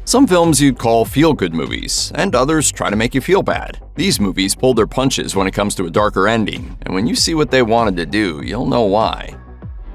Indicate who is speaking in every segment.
Speaker 1: Some films you'd call feel-good movies, and others try to make you feel bad. These movies pull their punches when it comes to a darker ending, and when you see what they wanted to do, you'll know why.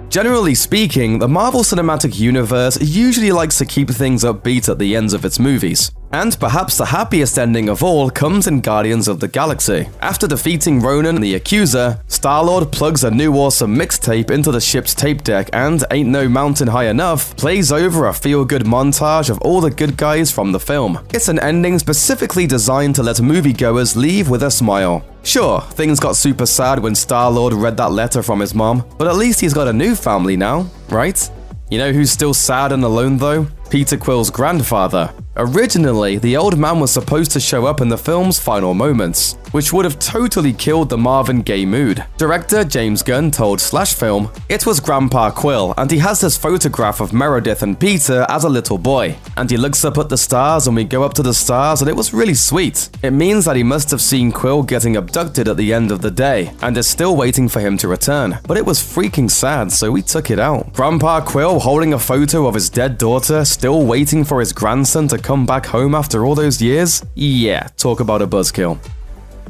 Speaker 2: Generally speaking, the Marvel Cinematic Universe usually likes to keep things upbeat at the ends of its movies. And perhaps the happiest ending of all comes in Guardians of the Galaxy. After defeating Ronan the Accuser, Star-Lord plugs a new awesome mixtape into the ship's tape deck and Ain't No Mountain High Enough plays over a feel-good montage of all the good guys from the film. It's an ending specifically designed to let moviegoers leave with a smile. Sure, things got super sad when Star-Lord read that letter from his mom, but at least he's got a new family now, right? You know who's still sad and alone though? Peter Quill's grandfather. Originally, the old man was supposed to show up in the film's final moments, which would have totally killed the Marvin Gaye mood. Director James Gunn told /Film, "It was Grandpa Quill, and he has this photograph of Meredith and Peter as a little boy. And he looks up at the stars and we go up to the stars and it was really sweet. It means that he must have seen Quill getting abducted at the end of the day and is still waiting for him to return. But it was freaking sad, so we took it out." Grandpa Quill holding a photo of his dead daughter, still waiting for his grandson to come back home after all those years? Yeah, talk about a buzzkill.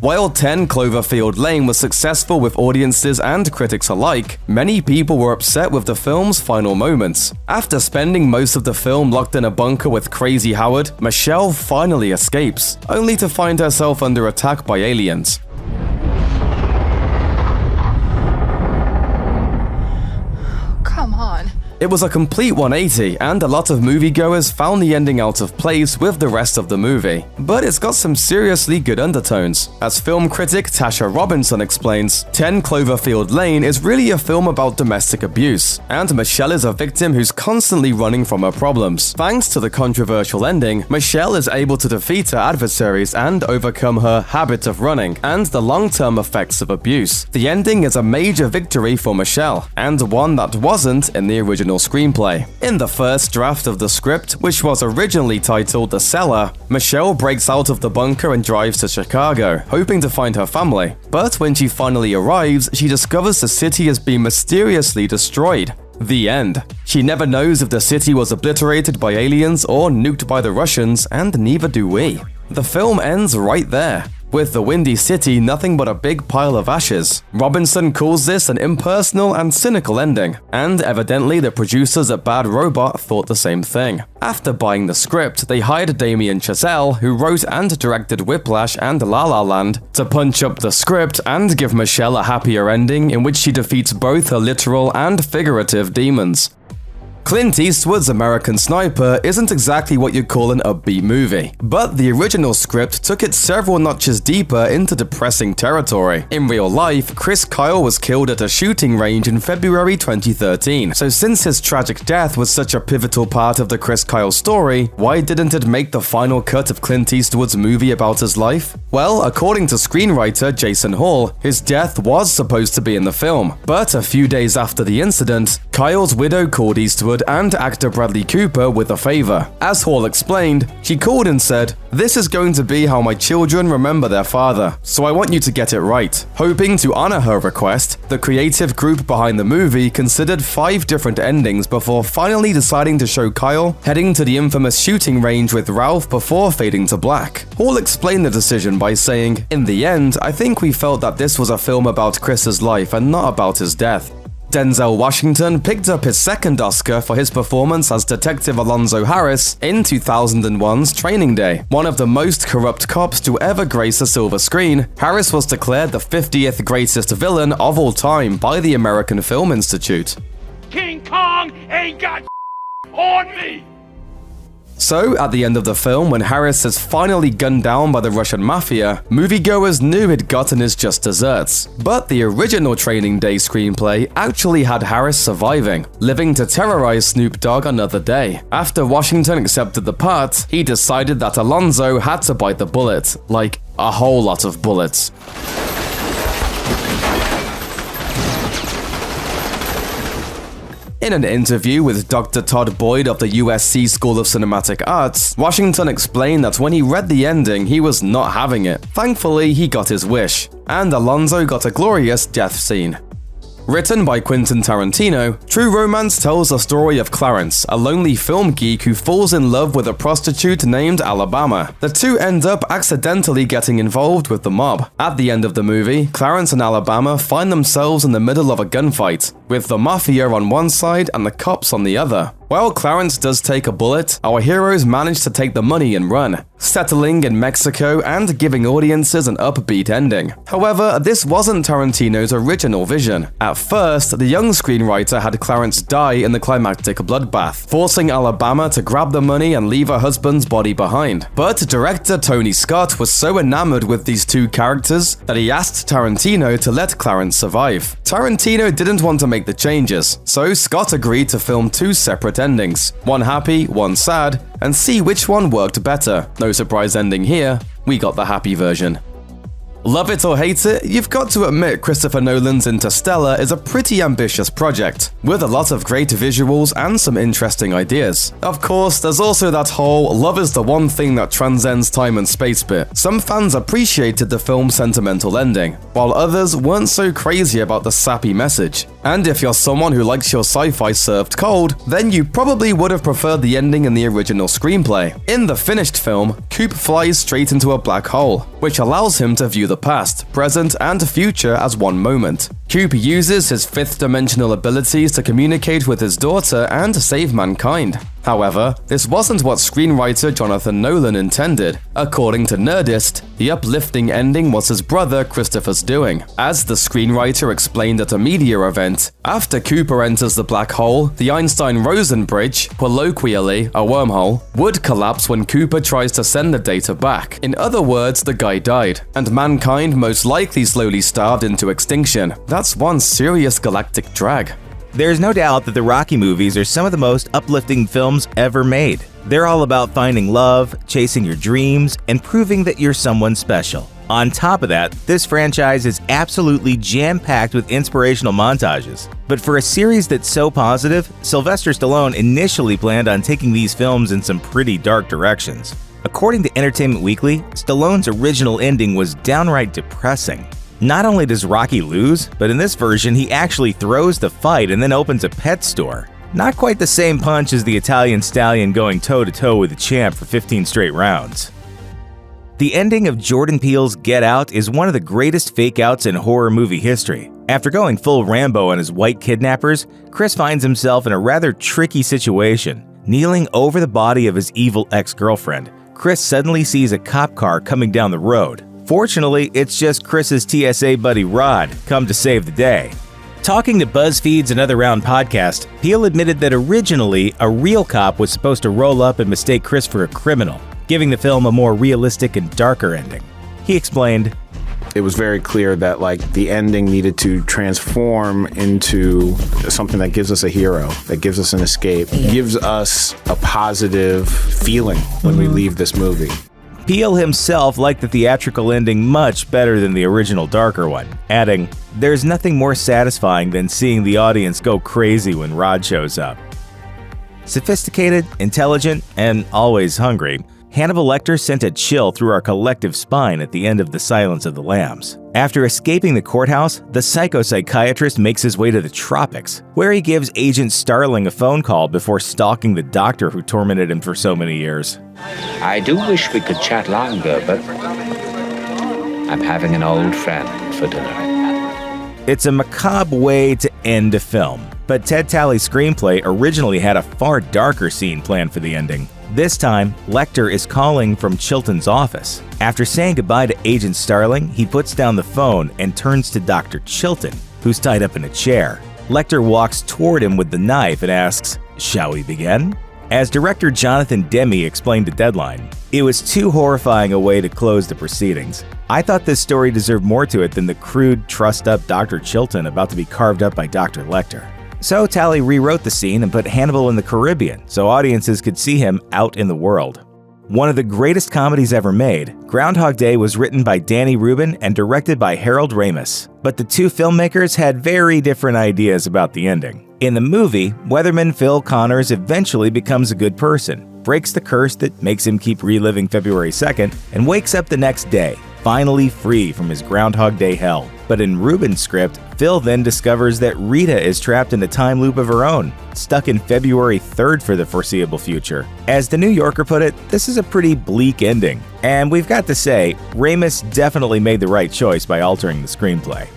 Speaker 2: While 10 Cloverfield Lane was successful with audiences and critics alike, many people were upset with the film's final moments. After spending most of the film locked in a bunker with Crazy Howard, Michelle finally escapes, only to find herself under attack by aliens.
Speaker 3: Come on.
Speaker 2: It was a complete 180, and a lot of moviegoers found the ending out of place with the rest of the movie. But it's got some seriously good undertones. As film critic Tasha Robinson explains, 10 Cloverfield Lane is really a film about domestic abuse, and Michelle is a victim who's constantly running from her problems. Thanks to the controversial ending, Michelle is able to defeat her adversaries and overcome her habit of running, and the long-term effects of abuse. The ending is a major victory for Michelle, and one that wasn't in the original screenplay. In the first draft of the script, which was originally titled The Cellar, Michelle breaks out of the bunker and drives to Chicago, hoping to find her family. But when she finally arrives, she discovers the city has been mysteriously destroyed. The end. She never knows if the city was obliterated by aliens or nuked by the Russians, and neither do we. The film ends right there, with the Windy City nothing but a big pile of ashes. Robinson calls this an impersonal and cynical ending, and evidently the producers at Bad Robot thought the same thing. After buying the script, they hired Damien Chazelle, who wrote and directed Whiplash and La La Land, to punch up the script and give Michelle a happier ending in which she defeats both her literal and figurative demons. Clint Eastwood's American Sniper isn't exactly what you'd call an upbeat movie, but the original script took it several notches deeper into depressing territory. In real life, Chris Kyle was killed at a shooting range in February 2013, so since his tragic death was such a pivotal part of the Chris Kyle story, why didn't it make the final cut of Clint Eastwood's movie about his life? Well, according to screenwriter Jason Hall, his death was supposed to be in the film, but a few days after the incident, Kyle's widow called Eastwood and actor Bradley Cooper with a favor. As Hall explained, she called and said, "This is going to be how my children remember their father, so I want you to get it right." Hoping to honor her request, the creative group behind the movie considered 5 different endings before finally deciding to show Kyle heading to the infamous shooting range with Ralph before fading to black. Hall explained the decision by saying, "In the end, I think we felt that this was a film about Chris's life and not about his death." Denzel Washington picked up his second Oscar for his performance as Detective Alonzo Harris in 2001's Training Day. One of the most corrupt cops to ever grace a silver screen, Harris was declared the 50th greatest villain of all time by the American Film Institute.
Speaker 4: King Kong ain't got on me!
Speaker 2: So, at the end of the film, when Harris is finally gunned down by the Russian mafia, moviegoers knew he'd gotten his just desserts. But the original Training Day screenplay actually had Harris surviving, living to terrorize Snoop Dogg another day. After Washington accepted the part, he decided that Alonzo had to bite the bullet, like a whole lot of bullets. In an interview with Dr. Todd Boyd of the USC School of Cinematic Arts, Washington explained that when he read the ending, he was not having it. Thankfully, he got his wish, and Alonzo got a glorious death scene. Written by Quentin Tarantino, True Romance tells the story of Clarence, a lonely film geek who falls in love with a prostitute named Alabama. The two end up accidentally getting involved with the mob. At the end of the movie, Clarence and Alabama find themselves in the middle of a gunfight, with the mafia on one side and the cops on the other. While Clarence does take a bullet, our heroes manage to take the money and run, settling in Mexico and giving audiences an upbeat ending. However, this wasn't Tarantino's original vision. At first, the young screenwriter had Clarence die in the climactic bloodbath, forcing Alabama to grab the money and leave her husband's body behind. But director Tony Scott was so enamored with these two characters that he asked Tarantino to let Clarence survive. Tarantino didn't want to make the changes, so Scott agreed to film two separate endings, one happy, one sad, and see which one worked better. No surprise ending here, we got the happy version. Love it or hate it, you've got to admit Christopher Nolan's Interstellar is a pretty ambitious project, with a lot of great visuals and some interesting ideas. Of course, there's also that whole love is the one thing that transcends time and space bit. Some fans appreciated the film's sentimental ending, while others weren't so crazy about the sappy message. And if you're someone who likes your sci-fi served cold, then you probably would have preferred the ending in the original screenplay. In the finished film, Coop flies straight into a black hole, which allows him to view the past, present, and future as one moment. Coop uses his fifth-dimensional abilities to communicate with his daughter and save mankind. However, this wasn't what screenwriter Jonathan Nolan intended. According to Nerdist, the uplifting ending was his brother Christopher's doing. As the screenwriter explained at a media event, after Cooper enters the black hole, the Einstein-Rosen bridge, colloquially a wormhole, would collapse when Cooper tries to send the data back. In other words, the guy died, and mankind most likely slowly starved into extinction. That's one serious galactic drag.
Speaker 5: There's no doubt that the Rocky movies are some of the most uplifting films ever made. They're all about finding love, chasing your dreams, and proving that you're someone special. On top of that, this franchise is absolutely jam-packed with inspirational montages. But for a series that's so positive, Sylvester Stallone initially planned on taking these films in some pretty dark directions. According to Entertainment Weekly, Stallone's original ending was downright depressing. Not only does Rocky lose, but in this version he actually throws the fight and then opens a pet store. Not quite the same punch as the Italian stallion going toe-to-toe with the champ for 15 straight rounds. The ending of Jordan Peele's Get Out is one of the greatest fake-outs in horror movie history. After going full Rambo on his white kidnappers, Chris finds himself in a rather tricky situation. Kneeling over the body of his evil ex-girlfriend, Chris suddenly sees a cop car coming down the road. Fortunately, it's just Chris's TSA buddy Rod come to save the day. Talking to BuzzFeed's Another Round podcast, Peele admitted that originally a real cop was supposed to roll up and mistake Chris for a criminal, giving the film a more realistic and darker ending. He explained,
Speaker 6: "It was very clear that the ending needed to transform into something that gives us a hero, that gives us an escape, gives us a positive feeling when we leave this movie."
Speaker 5: Peele himself liked the theatrical ending much better than the original darker one, adding, "There's nothing more satisfying than seeing the audience go crazy when Rod shows up." Sophisticated, intelligent, and always hungry, Hannibal Lecter sent a chill through our collective spine at the end of The Silence of the Lambs. After escaping the courthouse, the psychiatrist makes his way to the tropics, where he gives Agent Starling a phone call before stalking the doctor who tormented him for so many years.
Speaker 7: "I do wish we could chat longer, but I'm having an old friend for dinner."
Speaker 5: It's a macabre way to end a film, but Ted Talley's screenplay originally had a far darker scene planned for the ending. This time, Lecter is calling from Chilton's office. After saying goodbye to Agent Starling, he puts down the phone and turns to Dr. Chilton, who's tied up in a chair. Lecter walks toward him with the knife and asks, "Shall we begin?" As director Jonathan Demme explained to Deadline, "It was too horrifying a way to close the proceedings. I thought this story deserved more to it than the crude, trussed-up Dr. Chilton about to be carved up by Dr. Lecter." So Talley rewrote the scene and put Hannibal in the Caribbean so audiences could see him out in the world. One of the greatest comedies ever made, Groundhog Day was written by Danny Rubin and directed by Harold Ramis. But the two filmmakers had very different ideas about the ending. In the movie, weatherman Phil Connors eventually becomes a good person, breaks the curse that makes him keep reliving February 2nd, and wakes up the next day, finally free from his Groundhog Day hell. But in Ruben's script, Phil then discovers that Rita is trapped in a time loop of her own, stuck in February 3rd for the foreseeable future. As The New Yorker put it, this is a pretty bleak ending. And we've got to say, Ramis definitely made the right choice by altering the screenplay.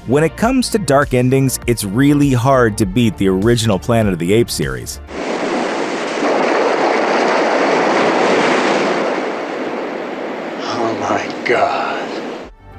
Speaker 5: When it comes to dark endings, it's really hard to beat the original Planet of the Apes series.
Speaker 6: Oh my God.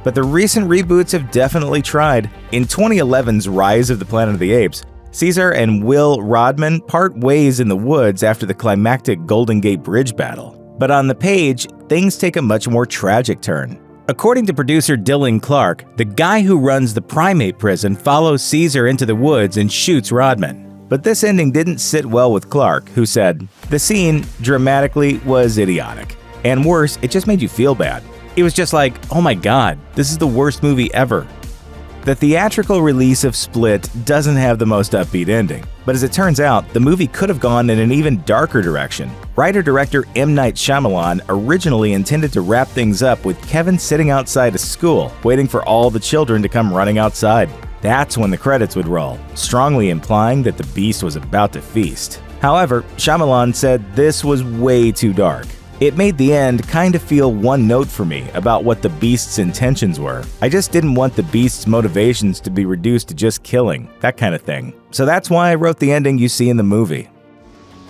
Speaker 5: But the recent reboots have definitely tried. In 2011's Rise of the Planet of the Apes, Caesar and Will Rodman part ways in the woods after the climactic Golden Gate Bridge battle. But on the page, things take a much more tragic turn. According to producer Dylan Clark, the guy who runs the primate prison follows Caesar into the woods and shoots Rodman. But this ending didn't sit well with Clark, who said, "The scene, dramatically, was idiotic. And worse, it just made you feel bad. It was just like, oh my god, this is the worst movie ever." The theatrical release of Split doesn't have the most upbeat ending, but as it turns out, the movie could have gone in an even darker direction. Writer-director M. Night Shyamalan originally intended to wrap things up with Kevin sitting outside a school, waiting for all the children to come running outside. That's when the credits would roll, strongly implying that the beast was about to feast. However, Shyamalan said this was way too dark. It made the end kind of feel one note for me about what the beast's intentions were. I just didn't want the beast's motivations to be reduced to just killing, that kind of thing. So that's why I wrote the ending you see in the movie.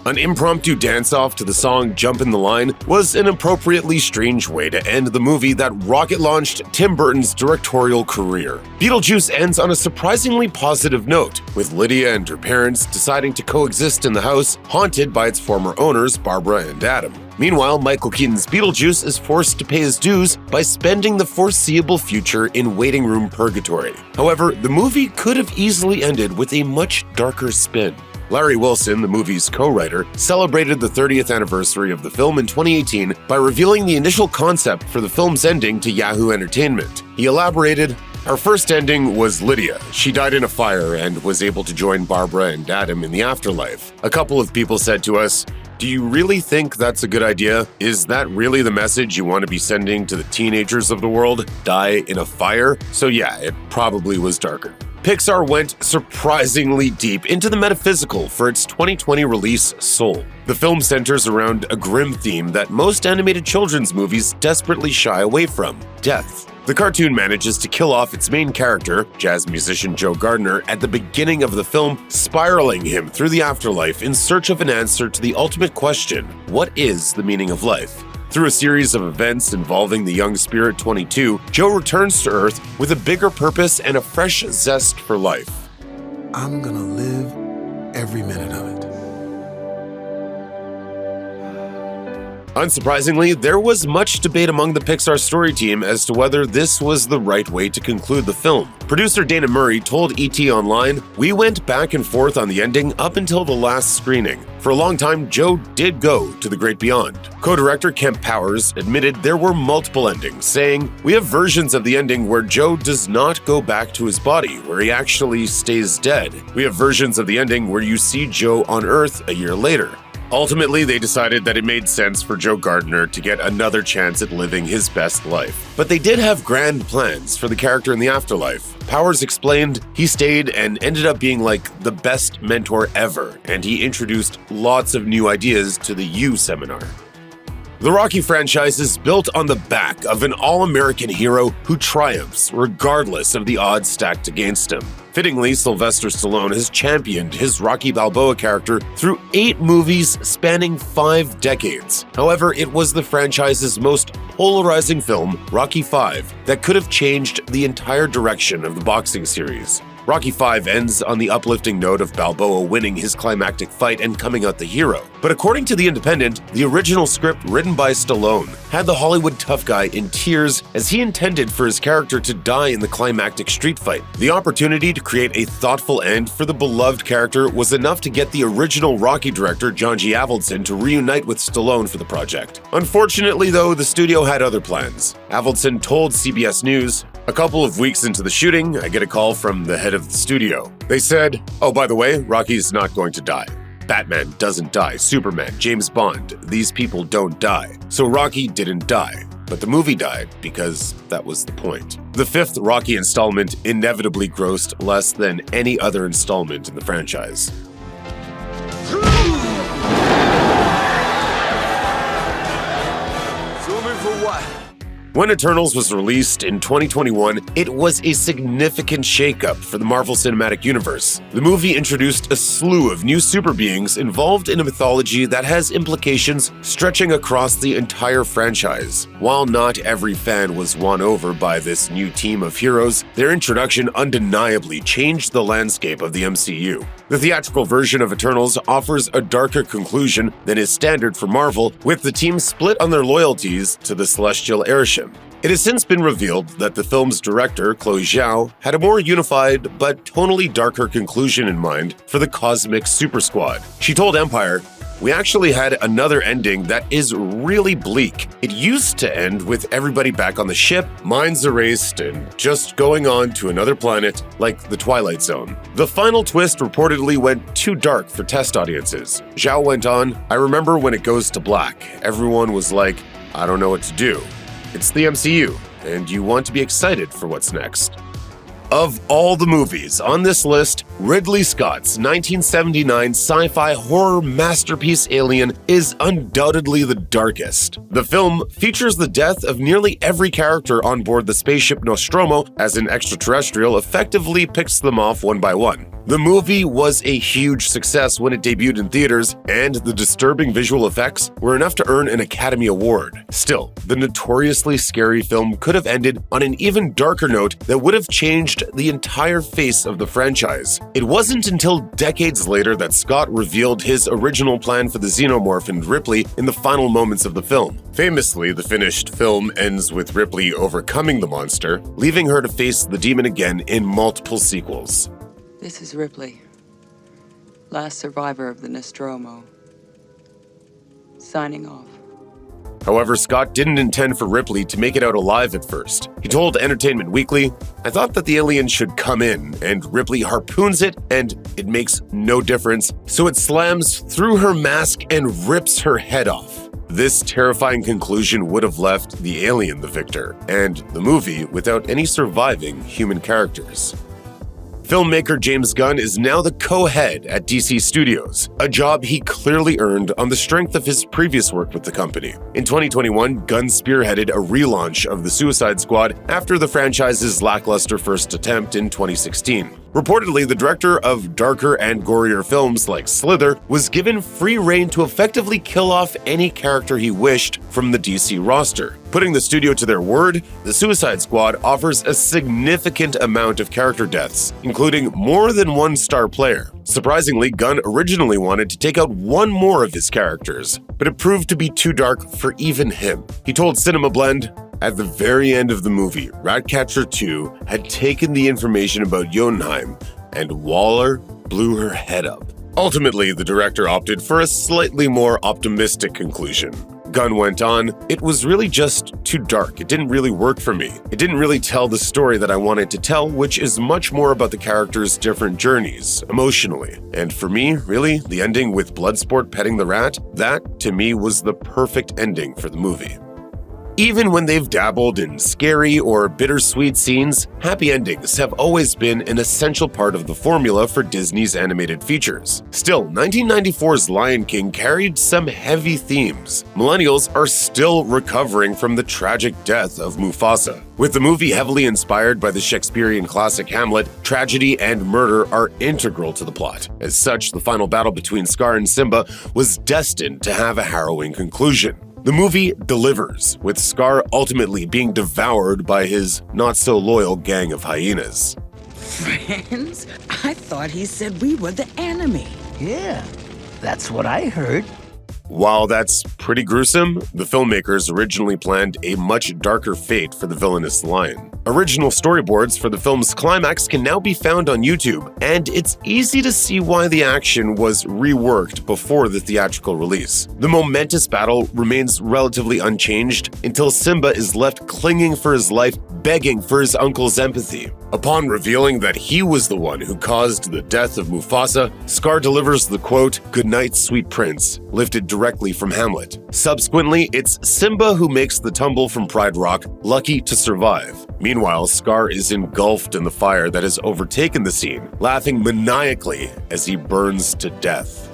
Speaker 8: An impromptu dance-off to the song Jump in the Line was an appropriately strange way to end the movie that rocket-launched Tim Burton's directorial career. Beetlejuice ends on a surprisingly positive note, with Lydia and her parents deciding to coexist in the house haunted by its former owners, Barbara and Adam. Meanwhile, Michael Keaton's Beetlejuice is forced to pay his dues by spending the foreseeable future in waiting room purgatory. However, the movie could have easily ended with a much darker spin. Larry Wilson, the movie's co-writer, celebrated the 30th anniversary of the film in 2018 by revealing the initial concept for the film's ending to Yahoo Entertainment. He elaborated, "Our first ending was Lydia. She died in a fire and was able to join Barbara and Adam in the afterlife. A couple of people said to us, 'Do you really think that's a good idea? Is that really the message you want to be sending to the teenagers of the world? Die in a fire?' So yeah, it probably was darker." Pixar went surprisingly deep into the metaphysical for its 2020 release, Soul. The film centers around a grim theme that most animated children's movies desperately shy away from: death. The cartoon manages to kill off its main character, jazz musician Joe Gardner, at the beginning of the film, spiraling him through the afterlife in search of an answer to the ultimate question: what is the meaning of life? Through a series of events involving the young Spirit 22, Joe returns to Earth with a bigger purpose and a fresh zest for life.
Speaker 9: I'm gonna live every minute of it.
Speaker 8: Unsurprisingly, there was much debate among the Pixar story team as to whether this was the right way to conclude the film. Producer Dana Murray told ET Online, "We went back and forth on the ending up until the last screening. For a long time, Joe did go to the great beyond." Co-director Kemp Powers admitted there were multiple endings, saying, "We have versions of the ending where Joe does not go back to his body, where he actually stays dead. We have versions of the ending where you see Joe on Earth a year later." Ultimately, they decided that it made sense for Joe Gardner to get another chance at living his best life. But they did have grand plans for the character in the afterlife. Powers explained he stayed and ended up being like the best mentor ever, and he introduced lots of new ideas to the U seminar. The Rocky franchise is built on the back of an all-American hero who triumphs regardless of the odds stacked against him. Fittingly, Sylvester Stallone has championed his Rocky Balboa character through 8 movies spanning 5 decades. However, it was the franchise's most polarizing film, Rocky V, that could have changed the entire direction of the boxing series. Rocky V ends on the uplifting note of Balboa winning his climactic fight and coming out the hero. But according to The Independent, the original script written by Stallone had the Hollywood tough guy in tears as he intended for his character to die in the climactic street fight. The opportunity to create a thoughtful end for the beloved character was enough to get the original Rocky director John G. Avildsen to reunite with Stallone for the project. Unfortunately, though, the studio had other plans. Avildsen told CBS News, "A couple of weeks into the shooting, I get a call from the head of the studio. They said, 'Oh, by the way, Rocky's not going to die. Batman doesn't die. Superman, James Bond, these people don't die. So Rocky didn't die. but the movie died because that was the point. The fifth Rocky installment inevitably grossed less than any other installment in the franchise. When Eternals was released in 2021, it was a significant shakeup for the Marvel Cinematic Universe. The movie introduced a slew of new super beings involved in a mythology that has implications stretching across the entire franchise. While not every fan was won over by this new team of heroes, their introduction undeniably changed the landscape of the MCU. The theatrical version of Eternals offers a darker conclusion than is standard for Marvel, with the team split on their loyalties to the Celestial Airship. It has since been revealed that the film's director, Chloe Zhao, had a more unified but tonally darker conclusion in mind for the Cosmic Super Squad. She told Empire, "We actually had another ending that is really bleak. It used to end with everybody back on the ship, minds erased, and just going on to another planet like the Twilight Zone. The final twist reportedly went too dark for test audiences." Zhao went on, "I remember when it goes to black, everyone was like, I don't know what to do. It's the MCU, and you want to be excited for what's next." Of all the movies on this list, Ridley Scott's 1979 sci-fi horror masterpiece Alien is undoubtedly the darkest. The film features the death of nearly every character on board the spaceship Nostromo as an extraterrestrial effectively picks them off one by one. The movie was a huge success when it debuted in theaters, and the disturbing visual effects were enough to earn an Academy Award. Still, the notoriously scary film could have ended on an even darker note that would have changed the entire face of the franchise. It wasn't until decades later that Scott revealed his original plan for the xenomorph and Ripley in the final moments of the film. Famously, the finished film ends with Ripley overcoming the monster, leaving her to face the demon again in multiple sequels.
Speaker 10: This is Ripley, last survivor of the Nostromo. Signing off.
Speaker 8: However, Scott didn't intend for Ripley to make it out alive at first. He told Entertainment Weekly, "I thought that the alien should come in, and Ripley harpoons it, and it makes no difference, so it slams through her mask and rips her head off." This terrifying conclusion would have left the alien the victor, and the movie without any surviving human characters. Filmmaker James Gunn is now the co-head at DC Studios, a job he clearly earned on the strength of his previous work with the company. In 2021, Gunn spearheaded a relaunch of the Suicide Squad after the franchise's lackluster first attempt in 2016. Reportedly, the director of darker and gorier films like Slither was given free rein to effectively kill off any character he wished from the DC roster. Putting the studio to their word, the Suicide Squad offers a significant amount of character deaths, including more than one star player. Surprisingly, Gunn originally wanted to take out one more of his characters, but it proved to be too dark for even him. He told Cinema Blend, "At the very end of the movie, Ratcatcher 2 had taken the information about Jotunheim, and Waller blew her head up." Ultimately, the director opted for a slightly more optimistic conclusion. Gunn went on, "It was really just too dark. It didn't really work for me. It didn't really tell the story that I wanted to tell, which is much more about the characters' different journeys, emotionally. And for me, really, the ending with Bloodsport petting the rat, that, to me, was the perfect ending for the movie." Even when they've dabbled in scary or bittersweet scenes, happy endings have always been an essential part of the formula for Disney's animated features. Still, 1994's Lion King carried some heavy themes. Millennials are still recovering from the tragic death of Mufasa. With the movie heavily inspired by the Shakespearean classic Hamlet, tragedy and murder are integral to the plot. As such, the final battle between Scar and Simba was destined to have a harrowing conclusion. The movie delivers, with Scar ultimately being devoured by his not-so-loyal gang of hyenas.
Speaker 11: Friends? I thought he said we were the enemy.
Speaker 12: Yeah, that's what I heard.
Speaker 8: While that's pretty gruesome, the filmmakers originally planned a much darker fate for the villainous lion. Original storyboards for the film's climax can now be found on YouTube, and it's easy to see why the action was reworked before the theatrical release. The momentous battle remains relatively unchanged until Simba is left clinging for his life, begging for his uncle's empathy. Upon revealing that he was the one who caused the death of Mufasa, Scar delivers the quote, "Good night, sweet prince," lifted directly from Hamlet. Subsequently, it's Simba who makes the tumble from Pride Rock, lucky to survive. Meanwhile, Scar is engulfed in the fire that has overtaken the scene, laughing maniacally as he burns to death.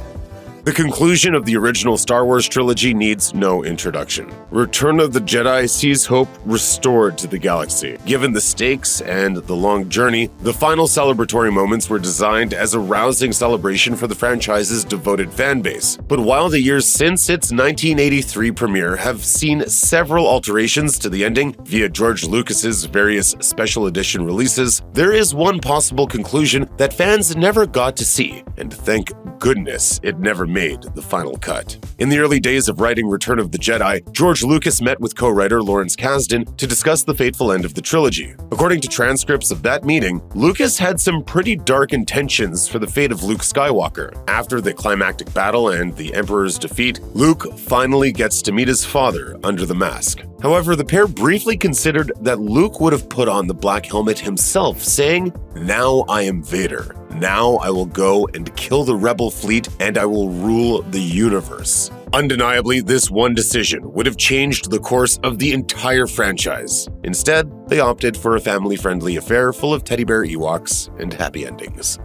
Speaker 8: The conclusion of the original Star Wars trilogy needs no introduction. Return of the Jedi sees hope restored to the galaxy. Given the stakes and the long journey, the final celebratory moments were designed as a rousing celebration for the franchise's devoted fan base. But while the years since its 1983 premiere have seen several alterations to the ending via George Lucas's various special edition releases, there is one possible conclusion that fans never got to see, and thank goodness it never made the final cut. In the early days of writing Return of the Jedi, George Lucas met with co-writer Lawrence Kasdan to discuss the fateful end of the trilogy. According to transcripts of that meeting, Lucas had some pretty dark intentions for the fate of Luke Skywalker. After the climactic battle and the Emperor's defeat, Luke finally gets to meet his father under the mask. However, the pair briefly considered that Luke would have put on the black helmet himself, saying, "Now I am Vader. Now I will go and kill the rebel fleet and I will rule the universe." Undeniably, this one decision would have changed the course of the entire franchise. Instead, they opted for a family-friendly affair full of teddy bear Ewoks and happy endings.